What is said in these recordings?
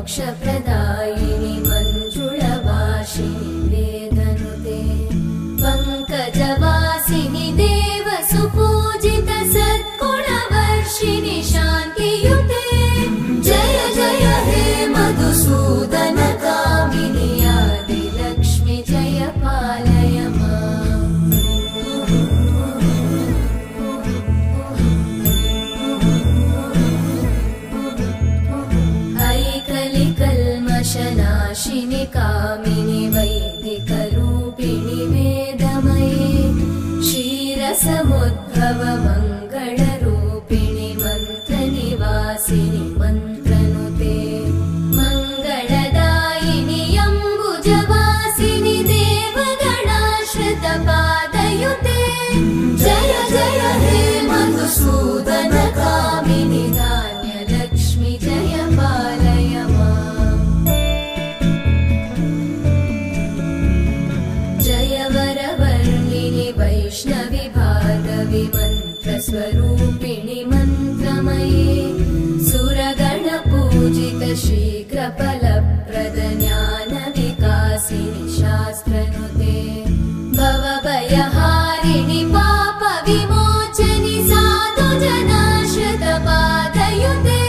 मोक्षप्रदायिनि मञ्जुळवासिनि वेदनुते पङ्कजवासिनि देवसुपूजित सद्गुणवर्षिणि शान्तियुते जय जय हे मधुसूदन कामिनि आदिलक्ष्मि जय पालय माम् ऐकलिकल्मषनाशिनि कामिनि वैदिकरूपिणि वेदमये क्षीरसमुद्भव मङ्गलरूपिणि मन्त्रनिवासिनि मन्त्रनुते मङ्गलदायिनि अम्बुजवासिनि देवगणाश्रितपादयुते जय जय हे मधुसूदन कामिनि धान्यलक्ष्मि जय पालय माम् जय वरवर्णिनि वैष्णवि भार्गवि मन्त्रस्वरूपिणि मन्त्रमये सुरगणपूजित शीघ्रफलप्रद ज्ञानविकासिनि शास्त्रनुते भवभयहारिणि पापविमोचनि साधुजनाश्रितपादयुते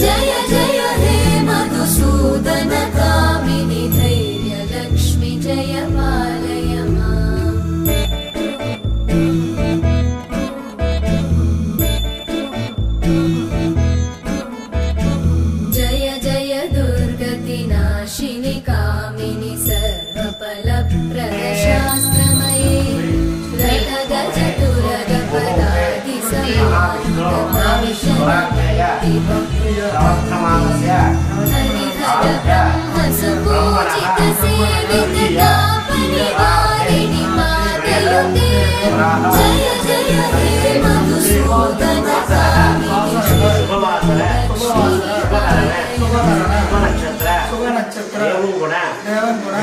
जय जय हे मधुसूदन कामिनि धैर्यलक्ष्मि जय पालय माम् जय जय दुर्गतिनाशिनि कामिनि सर्वफलप्रद शास्त्रमये हरिहरब्रह्मसुपूजित सेविततापनिवारिणि पादयुते जय जय हे मधुसूदन कामिनि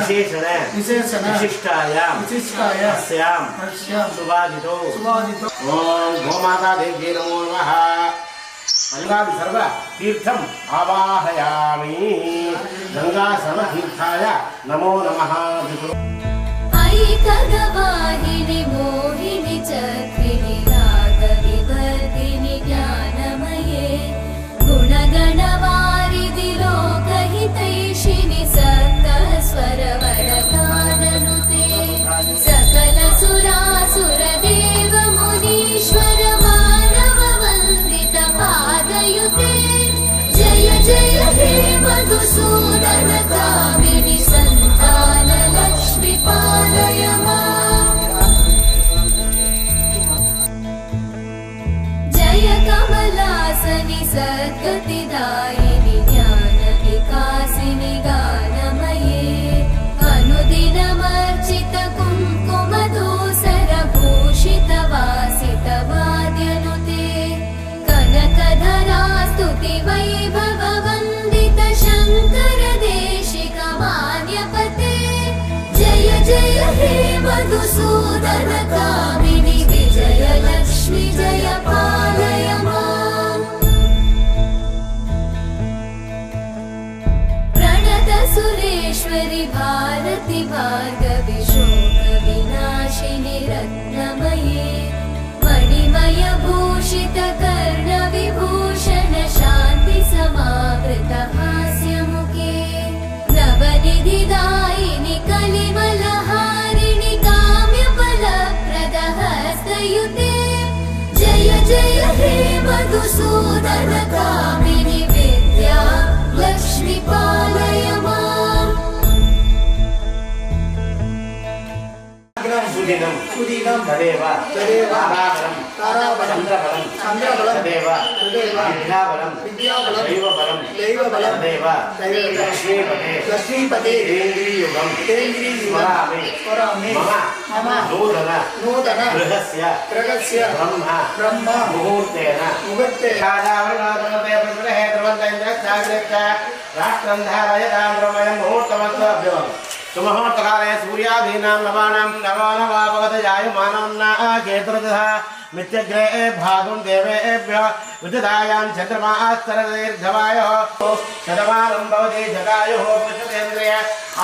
विशेषण विशिष्टायां सुभाजितो ओम गोमाता देवी नमो नमः गंगादि सर्व तीर्थम आवाहयामि गंगा समतीर्थाय नमो नमः ऐकगवाहिनि मोहिनि चक्रिणि रागविवर्धिनि ज्ञानमये गुणगणवारिधि लोकहितैषिणि सप्तस्वरवरगाननुते सकलसुरासुरदेव मुनीश्वर मानववन्दित पादयुते जय जय हे मधुसूदन कामिनि सन्तानलक्ष्मि पालय माम् जय कमलासनि सद्गतिदायिनि ज्ञानविकासिनि गानमये अनुदिनमर्चित कुङ्कुमधूसरभूषित वासित वाद्यनुते कनकधरा स्तुति वैभव वन्दित शङ्कर देशिक मान्यपते जय जय हे मधुसूदन कामिनि विजयलक्ष्मि जय पालय माम् प्रणतसुरेश्वरि भारति भार्गवि शोकविनाशिनि रत्नमये मणिमयभूषित कर्णविभूषण शान्ति समावृत हास्यमुखे नवनिधिदायिनि कलिमलहारिणि काम्यफलप्रद हस्तयुते जय जय हे मधुसूदन कामिनि विद्या लक्ष्मि पालय माम् सुदीनं तदेव ताराबलं चन्द्रबलं तदेव विद्याबलं दैवबलं तदेव लक्ष्मीपते स्मरामि मम नूतन गृहस्य ब्रह्म मुहूर्तेन राष्ट्रं धारयतां मुहूर्तमस्तु अभ्युम् सुमुहूर्तकाले सूर्यादीनां नवानां नवानवापगतजायमानां केतुर्दशः मित्यग्रे भागं देवेभ्यः विदधायां चन्द्रमास्तरदीर्घवायोः शतमानं भवति जटायुः पुष्पेन्द्रिय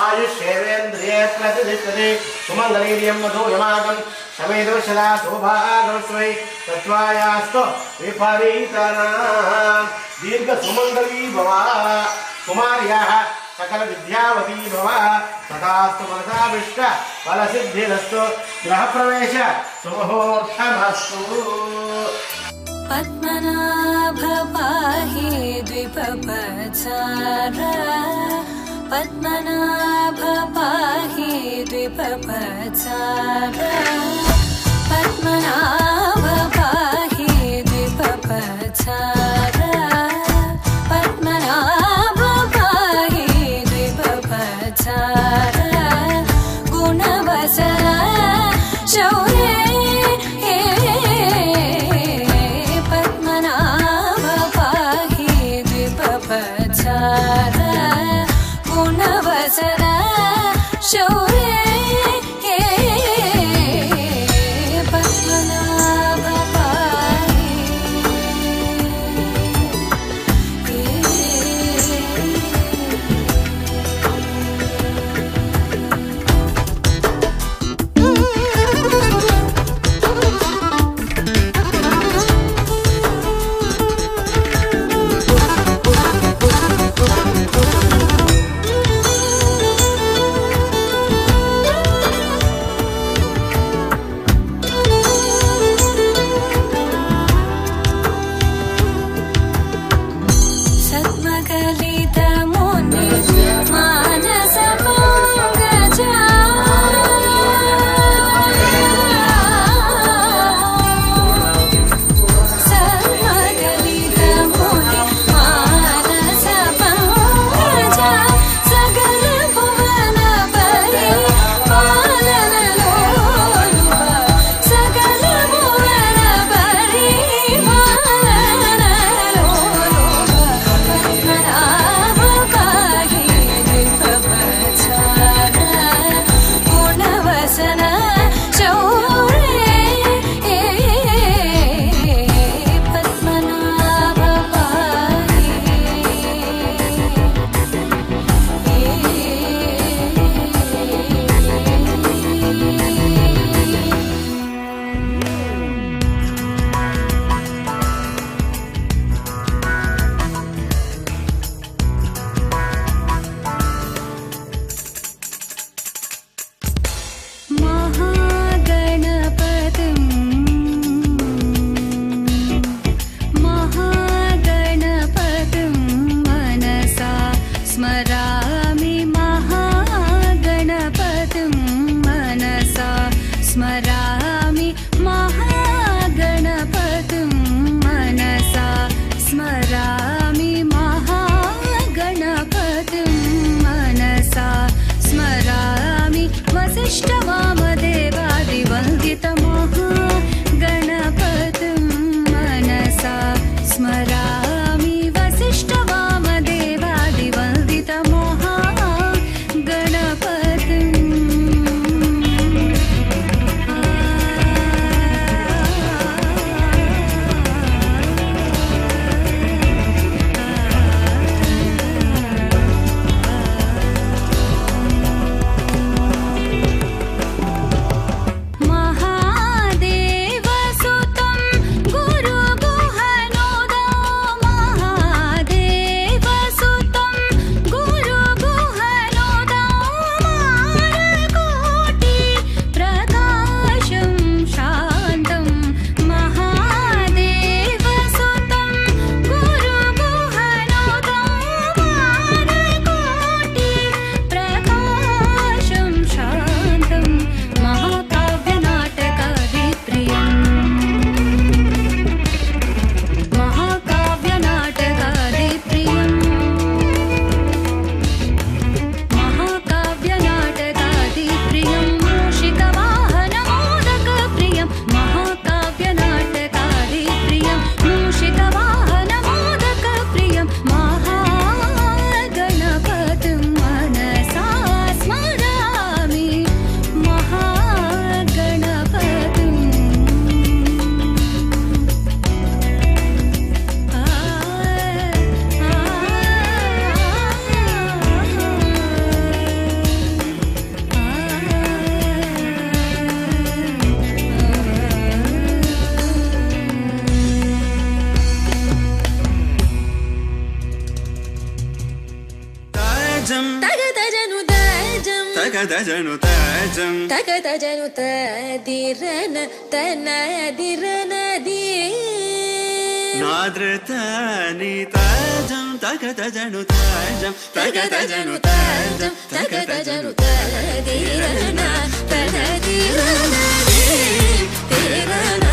आयुष्येवेन्द्रिये प्रतिष्ठति सुमङ्गलीर्यं मधुयमागं शमेदुषदा शोभागस्मै तत्त्वायास्तु विपरीतनां दीर्घसुमङ्गली भव कुमार्याः सकल विद्यावती भव तथास्तु मनसाभिष्ट फलसिद्धिरस्तु गृहप्रवेश सुमुहूर्तमस्तु। पद्मनाभ पाहि द्विपपचार पद्मनाभ पाहि द्विपपचार पद्मनाभ पाहि द्विपपचार पद्मनाभ पाहि द्विपपचार गुणवसर शौर्ये पद्मनाभ पाहि द्विपपचार गुणवसर शौर्ये पद्मनाभ पाहि स्मरामि महागणपतिं मनसा स्मरामि महागणपतिं मनसा स्मरामि वसिष्ठवामदेवादिवन्दितमहागणपतिं मनसा स्मरामि वसिष्ठवामदेवादिवन्दितमो ತಾಜಂ ತಗದಜನು ತಾಜಂ ತಗದಜನು ತಾಜಂ ತಗದಜನು ತದಿರನ ತನದಿರನ ದಿ ನಾದ್ರತಾನಿ ತಾಜಂ ತಗದಜನು ತಾಜಂ ತಗದಜನು ತಾಜಂ ತಗದಜನು ತದಿರನ ತನದಿರನ ದಿ ತೇರನ